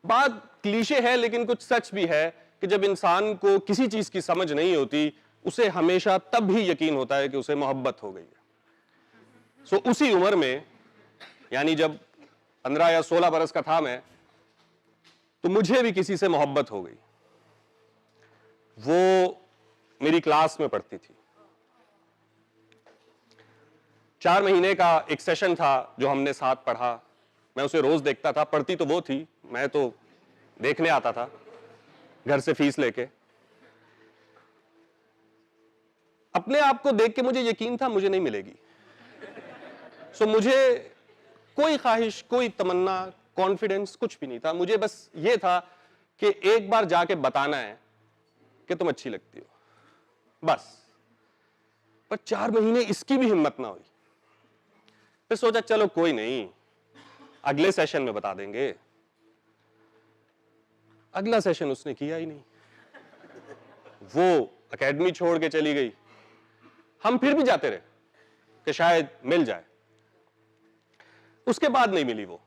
बात क्लीशे है लेकिन कुछ सच भी है कि जब इंसान को किसी चीज की समझ नहीं होती, उसे हमेशा तब भी यकीन होता है कि उसे मोहब्बत हो गई है। सो उसी उम्र में, यानी जब 15 या 16 बरस का था मैं, तो मुझे भी किसी से मोहब्बत हो गई। वो मेरी क्लास में पढ़ती थी। 4 महीने का एक सेशन था जो हमने साथ पढ़ा। मैं उसे रोज देखता था, पढ़ती तो वो थी, मैं तो देखने आता था घर से फीस लेके। अपने आप को देख के मुझे यकीन था मुझे नहीं मिलेगी। सो मुझे कोई ख्वाहिश, कोई तमन्ना, कॉन्फिडेंस कुछ भी नहीं था। मुझे बस ये था कि एक बार जाके बताना है कि तुम अच्छी लगती हो, बस। पर 4 महीने इसकी भी हिम्मत ना हुई। फिर सोचा चलो कोई नहीं, अगले सेशन में बता देंगे। अगला सेशन उसने किया ही नहीं। वो एकेडमी छोड़ के चली गई। हम फिर भी जाते रहे कि शायद मिल जाए। उसके बाद नहीं मिली वो।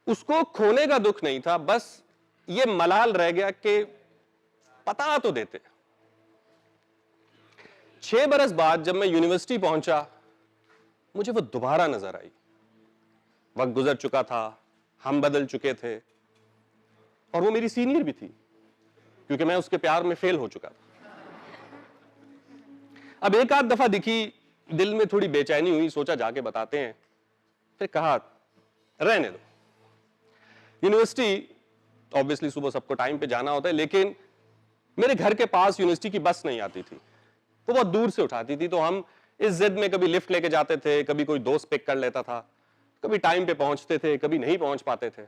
उसको खोने का दुख नहीं था, बस ये मलाल रह गया कि पता तो देते। 6 बरस बाद जब मैं यूनिवर्सिटी पहुंचा, मुझे वो दोबारा नजर आई। वक्त गुजर चुका था, हम बदल चुके थे, और वो मेरी सीनियर भी थी क्योंकि मैं उसके प्यार में फेल हो चुका था। अब एक आध दफा दिखी, दिल में थोड़ी बेचैनी हुई, सोचा जाके बताते हैं। फिर कहा रहने दो। यूनिवर्सिटी ऑब्वियसली सुबह सबको टाइम पे जाना होता है, लेकिन मेरे घर के पास यूनिवर्सिटी की बस नहीं आती थी, वो बहुत दूर से उठाती थी। तो हम इस जिद में कभी लिफ्ट लेके जाते थे, कभी कोई दोस्त पिक कर लेता था, कभी टाइम पे पहुंचते थे, कभी नहीं पहुंच पाते थे।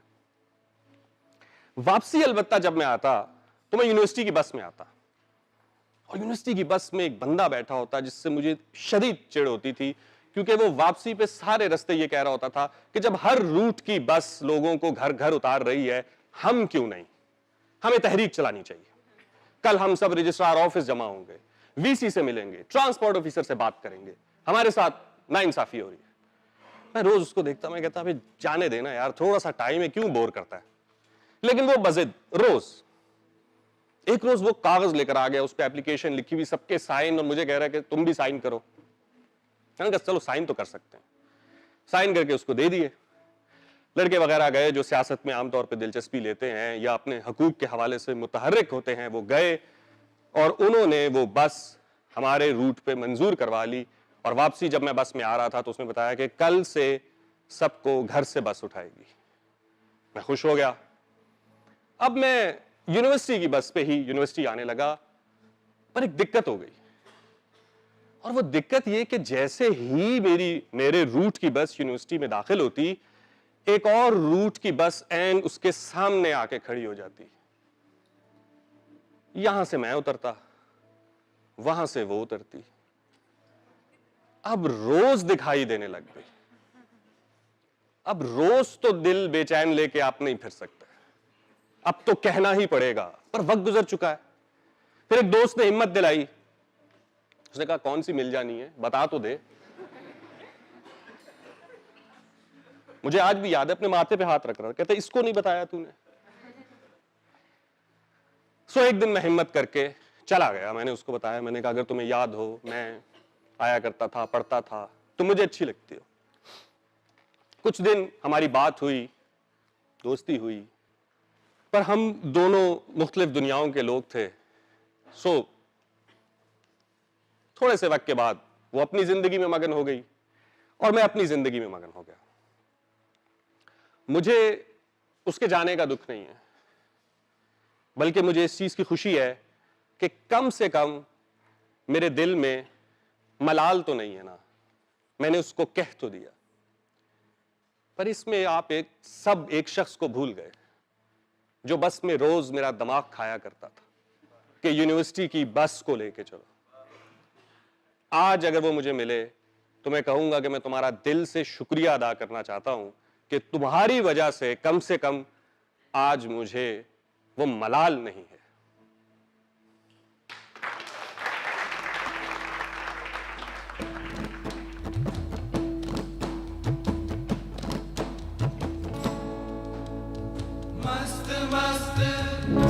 वापसी अलबत्ता जब मैं आता तो मैं यूनिवर्सिटी की बस में आता, और यूनिवर्सिटी की बस में एक बंदा बैठा होता जिससे मुझे शदीद चिढ़ होती थी, क्योंकि वो वापसी पे सारे रास्ते ये कह रहा होता था कि जब हर रूट की बस लोगों को घर घर उतार रही है, हम क्यों नहीं, हमें तहरीक चलानी चाहिए। कल हम सब रजिस्ट्रार ऑफिस जमा होंगे, वीसी से मिलेंगे, ट्रांसपोर्ट ऑफिसर से बात करेंगे, हमारे साथ नाइंसाफी हो रही है। मैं रोज उसको देखता, मैं कहता अभी जाने देना यार, थोड़ा सा टाइम है, क्यों बोर करता है। लेकिन वो बजिद रोज, एक रोज वो कागज लेकर आ गया, उस पर एप्लीकेशन लिखी हुई, सबके साइन, और मुझे कह रहा है कि तुम भी साइन करो। मैंने कहा चलो साइन तो कर सकते हैं। साइन करके उसको दे दिए। लड़के वगैरह गए जो सियासत में आमतौर पर दिलचस्पी लेते हैं या अपने हकूक के हवाले से मुतहर्रिक होते हैं, वो गए और उन्होंने वो बस हमारे रूट पे मंजूर करवा ली। और वापसी जब मैं बस में आ रहा था तो उसने बताया कि कल से सबको घर से बस उठाएगी। मैं खुश हो गया। अब मैं यूनिवर्सिटी की बस पे ही यूनिवर्सिटी आने लगा, पर एक दिक्कत हो गई। और वो दिक्कत ये कि जैसे ही मेरे रूट की बस यूनिवर्सिटी में दाखिल होती, एक और रूट की बस एंड उसके सामने आके खड़ी हो जाती। यहां से मैं उतरता, वहां से वो उतरती। अब रोज दिखाई देने लग गई। अब रोज तो दिल बेचैन लेके आप नहीं फिर सकते, अब तो कहना ही पड़ेगा, पर वक्त गुजर चुका है। फिर एक दोस्त ने हिम्मत दिलाई, उसने कहा कौन सी मिल जानी है, बता तो दे। मुझे आज भी याद है, अपने माथे पे हाथ रख रहा, कहते इसको नहीं बताया तूने। सो एक दिन मैं हिम्मत करके चला गया, मैंने उसको बताया, मैंने कहा अगर तुम्हें याद हो मैं आया करता था, पढ़ता था, तुम मुझे अच्छी लगती हो। कुछ दिन हमारी बात हुई, दोस्ती हुई, पर हम दोनों मुख्तलिफ दुनियाओं के लोग थे। सो थोड़े से वक्त के बाद वो अपनी जिंदगी में मगन हो गई और मैं अपनी जिंदगी में मगन हो गया। मुझे उसके जाने का दुख नहीं है, बल्कि मुझे इस चीज की खुशी है कि कम से कम मेरे दिल में मलाल तो नहीं है ना, मैंने उसको कह तो दिया। पर इसमें आप एक शख्स को भूल गए जो बस में रोज मेरा दिमाग खाया करता था कि यूनिवर्सिटी की बस को लेके चलो। आज अगर वो मुझे मिले तो मैं कहूंगा कि मैं तुम्हारा दिल से शुक्रिया अदा करना चाहता हूं कि तुम्हारी वजह से कम आज मुझे वो मलाल नहीं है। मस्त मस्त